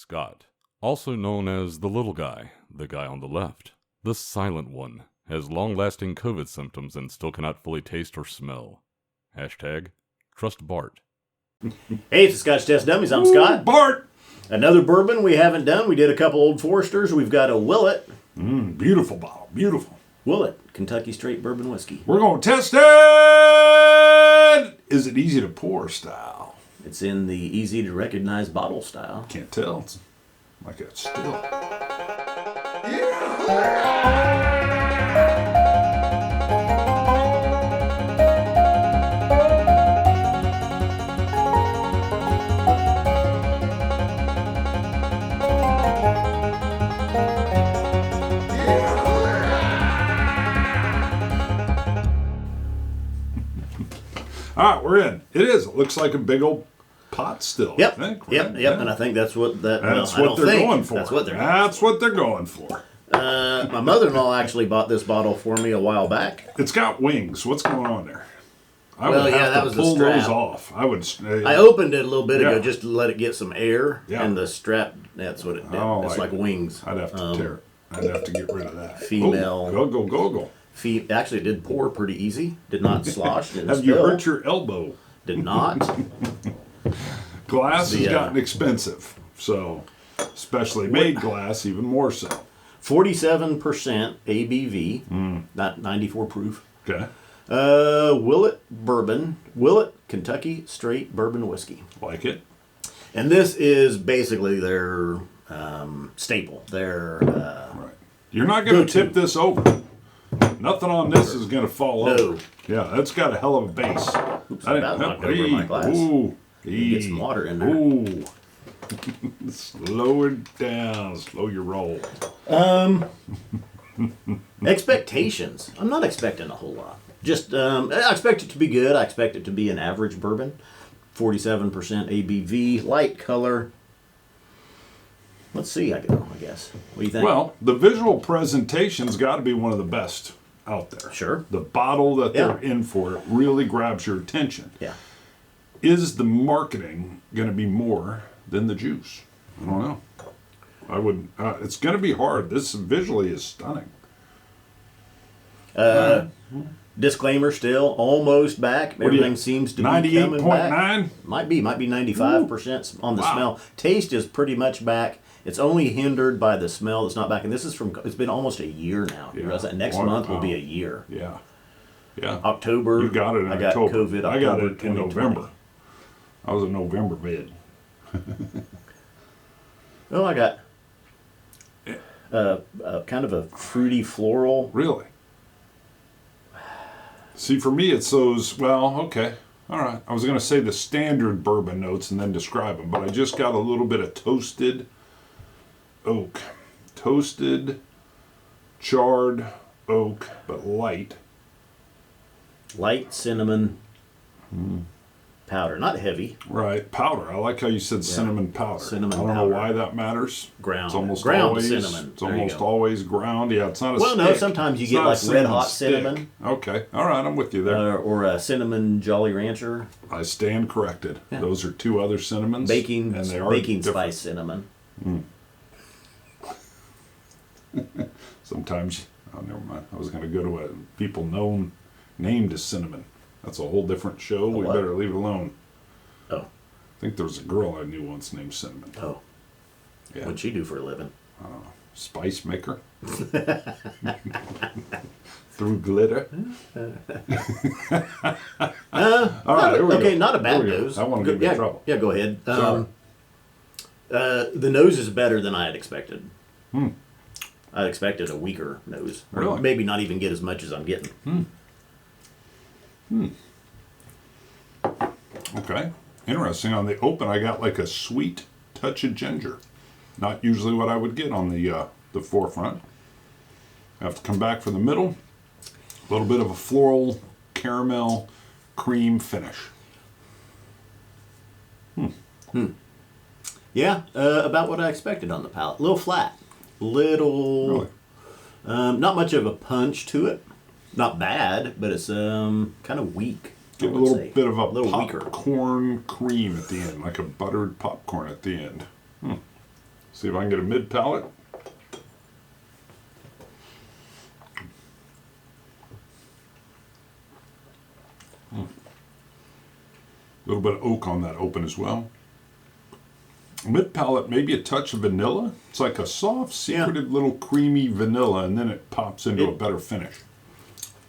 Scott, also known as the little guy, the guy on the left, the silent one, has long-lasting COVID symptoms and still cannot fully taste or smell. Hashtag trust Bart. Hey, it's the Scotch Test Dummies. I'm Scott. Bart! Another bourbon we haven't done. We did a couple Old Foresters. We've got a Willett. Beautiful bottle. Beautiful. Willett, Kentucky Straight Bourbon Whiskey. We're going to test it! Is it easy to pour style? It's in the easy to recognize bottle style. Can't tell. It's like a still. All right, we're in. It is. It looks like a big old pot still, Yep. I think. Right? Yep. Yeah. And I think that's what that. That's well, what they're going for. That's what they're going for. My mother-in-law actually bought this bottle for me a while back. It's got wings. What's going on there? I Well, would yeah, have that to was the pull strap. those off. I would. I opened it a little bit ago Yeah. just to let it get some air, Yeah. and the strap, that's what it did. Oh, It's like wings. I'd have to tear it. I'd have to get rid of that. Female. Oh, go. Actually, it did pour pretty easy. Did not slosh. Didn't Have spill. you hurt your elbow? Did not. Glass has The, gotten expensive, so especially made glass even more so. 47% ABV, not 94 proof. Okay, Willett Bourbon, Willett Kentucky Straight Bourbon Whiskey. like it. And this is basically their staple. Their Right. You're not going to Go-to. tip this over. Nothing on this is going to fall No. over. Yeah, that's got a hell of a base. Oops, I about knocked over my glass. Ooh, Get some water in there. Ooh. Slow it down. Slow your roll. Expectations. I'm not expecting a whole lot. Just I expect it to be good. I expect it to be an average bourbon. 47% ABV, light color. Let's see. I guess. What do you think? Well, the visual presentation's got to be one of the best out there. Sure. The bottle that Yeah. they're in for it really grabs your attention. Yeah. Is the marketing going to be more than the juice? I don't know. I would. It's going to be hard. This visually is stunning. Disclaimer still almost back. What do you- Everything seems to be coming back. 98.9. Might be 95% on the Wow. smell. Taste is pretty much back. It's only hindered by the smell that's not back. And this is from, it's been almost a year now. You Yeah. realize that next Wow. month will be a year. Yeah. Yeah. October. You got it in I got October. COVID. I got October it in 2020. November. I was a November bid. Oh, I got kind of a fruity floral. Really? See, for me, it's those, well, okay. All right. I was going to say the standard bourbon notes and then describe them, but I just got a little bit of toasted oak. Toasted, charred oak, but light. Light cinnamon powder. Not heavy. Right. Powder. I like how you said cinnamon powder. Cinnamon I don't powder. know why that matters. Ground. It's almost Ground always cinnamon. It's There you almost go. always ground. Yeah, it's not a Well, stick. no, sometimes you It's get not a like red hot stick. cinnamon. Okay. All right. I'm with you there. Or a cinnamon Jolly Rancher. I stand corrected. Yeah. Those are two other cinnamons. Baking and they are baking different. spice cinnamon. Sometimes, oh, never mind. I was going to go to a people known named as cinnamon. That's a whole different show. We what? better leave it alone. Oh. I think there was a girl I knew once named Cinnamon. Oh. Yeah. What'd she do for a living? Spice maker. Through glitter. All right, here we Okay, go. not a bad Here we go. nose. I want to give yeah, you trouble. Yeah, go ahead. Sorry. The nose is better than I had expected. I expected a weaker nose. Or Really? maybe not even get as much as I'm getting. Okay. Interesting. On the open, I got like a sweet touch of ginger. Not usually what I would get on the forefront. I have to come back for the middle. A little bit of a floral caramel cream finish. Yeah, about what I expected on the palate. A little flat. Little. Really? Not much of a punch to it. Not bad, but it's kind of weak. Give I a would little say. bit of a little weaker. popcorn cream at the end, like a buttered popcorn at the end. See if I can get a mid palate. A little bit of oak on that open as well. Mid palate, maybe a touch of vanilla. It's like a soft, secretive little creamy vanilla, and then it pops into a better finish.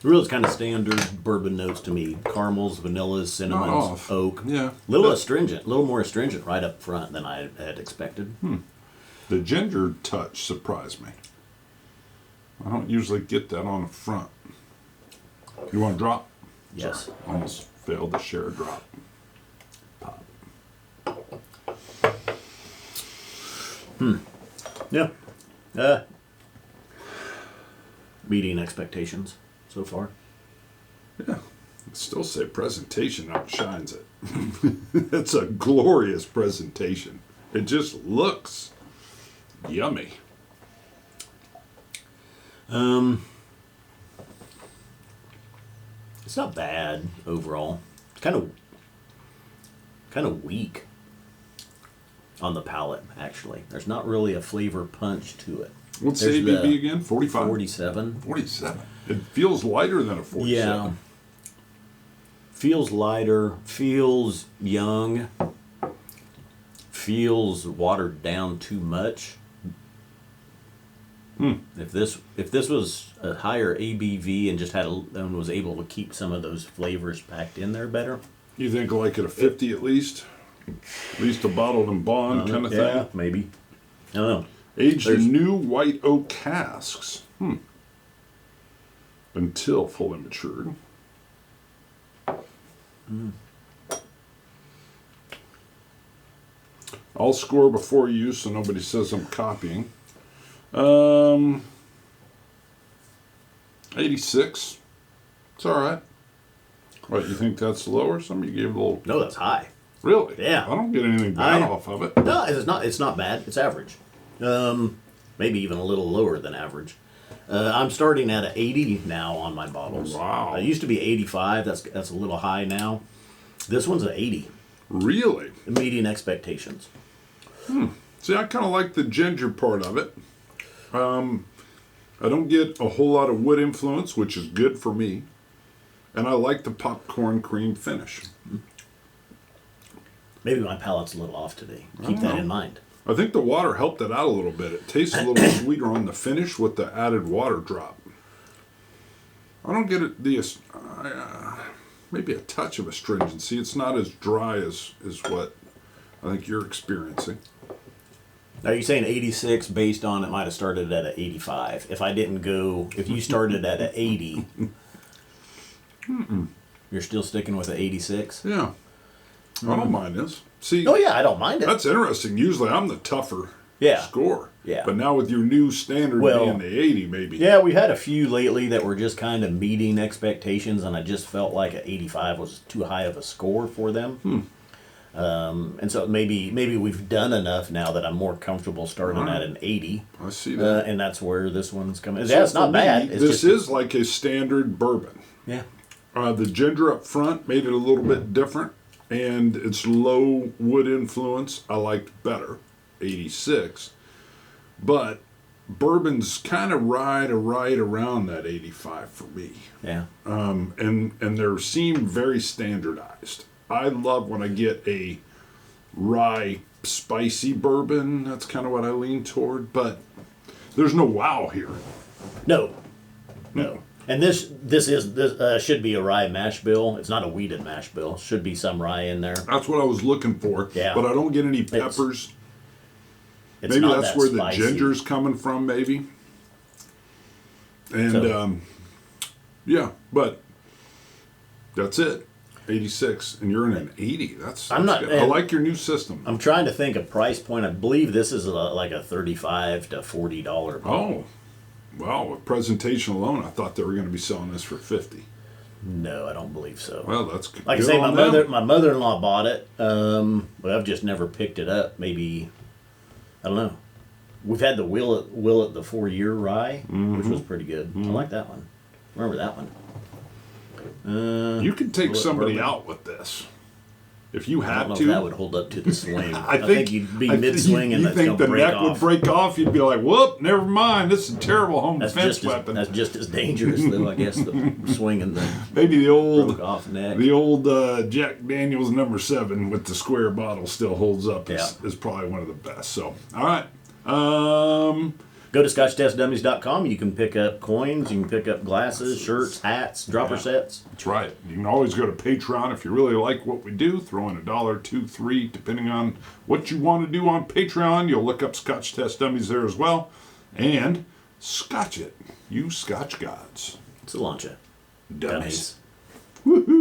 Really, it's kind of standard bourbon notes to me. Caramels, vanillas, cinnamons, oak. Yeah. Astringent, a little more astringent right up front than I had expected. The ginger touch surprised me. I don't usually get that on the front. You want to drop? Yes. Sorry, almost failed to share a drop. Pop. Yeah. Meeting expectations so far. Yeah. I still say presentation outshines it. It's a glorious presentation. It just looks yummy. It's not bad overall. It's kind of weak on the palate, actually. There's not really a flavor punch to it. What's the ABV again? 45? 47. 47. It feels lighter than a 47. Yeah. Feels lighter, feels young, feels watered down too much. If this was a higher ABV and just and was able to keep some of those flavors packed in there better. You think like at a 50 at least? At least a bottled and bond kind of thing? Yeah, maybe. I don't know. Aged in new white oak casks. Until fully matured. I'll score before use so nobody says I'm copying. 86. It's all right. What, you think that's low or something? You gave a little... No, that's high. Really? Yeah. I don't get anything bad off of it. No, it's not bad. It's average. Maybe even a little lower than average. I'm starting at an 80 now on my bottles. Wow. I used to be 85. That's a little high now. This one's an 80. Really? Meeting expectations. See, I kind of like the ginger part of it. I don't get a whole lot of wood influence, which is good for me. And I like the popcorn cream finish. Maybe my palate's a little off today. Keep that in mind. I think the water helped it out a little bit. It tastes a little sweeter on the finish with the added water drop. I don't get it. Maybe a touch of astringency. It's not as dry as what I think you're experiencing. Are you saying 86 based on it might have started at an 85? If you started at an 80, you're still sticking with an 86? Yeah. I don't mind this. See, Oh, yeah, I don't mind it. that's interesting. Usually I'm the tougher Yeah. score. Yeah. But now with your new standard being the 80, maybe. Yeah, we've had a few lately that were just kind of meeting expectations, and I just felt like an 85 was too high of a score for them. And so maybe we've done enough now that I'm more comfortable starting at an 80. I see that. And that's where this one's coming. So Yeah, it's for not me, bad. It's this just, is like a standard bourbon. Yeah. The ginger up front made it a little bit different, and its low wood influence I liked better, 86. But bourbon's kind of right around that 85 for me. Yeah. And they seem very standardized. I love when I get a rye spicy bourbon. That's kind of what I lean toward, but there's no wow here. No. And this should be a rye mash bill. It's not a wheated mash bill. Should be some rye in there. That's what I was looking for. Yeah. But I don't get any peppers. It's Maybe not that's that where spicy. the ginger's coming from, maybe. And, So- yeah, but that's it. 86, and you're in an 80. That's good. I like your new system. I'm trying to think of price point. I believe this is like a $35 to $40 bottle. Oh, well, with presentation alone, I thought they were going to be selling this for 50. No, I don't believe so. Well, that's good. Like I say, my mother-in-law bought it, but I've just never picked it up. Maybe, I don't know. We've had the Willett the 4-year rye, which was pretty good. I like that one. Remember that one? You could take Willett somebody bourbon. out with this if you I had don't know to, if that would hold up to the swing. I think you'd be mid-swing and you that's think going the to break neck off. would break off. You'd be like, whoop, never mind. This is a terrible home defense weapon. That's just as dangerous, though, I guess, the swinging the Maybe the old broke off neck. The old Jack Daniels number 7 with the square bottle still holds up. Is probably one of the best. So, all right. Go to ScotchTestDummies.com. You can pick up coins. You can pick up glasses, shirts, hats, dropper sets. That's right. You can always go to Patreon if you really like what we do. Throw in $1, $2, $3, depending on what you want to do on Patreon. You'll look up Scotch Test Dummies there as well. And Scotch It, you Scotch gods. Cilantro. Dummies. Dummies. Woohoo!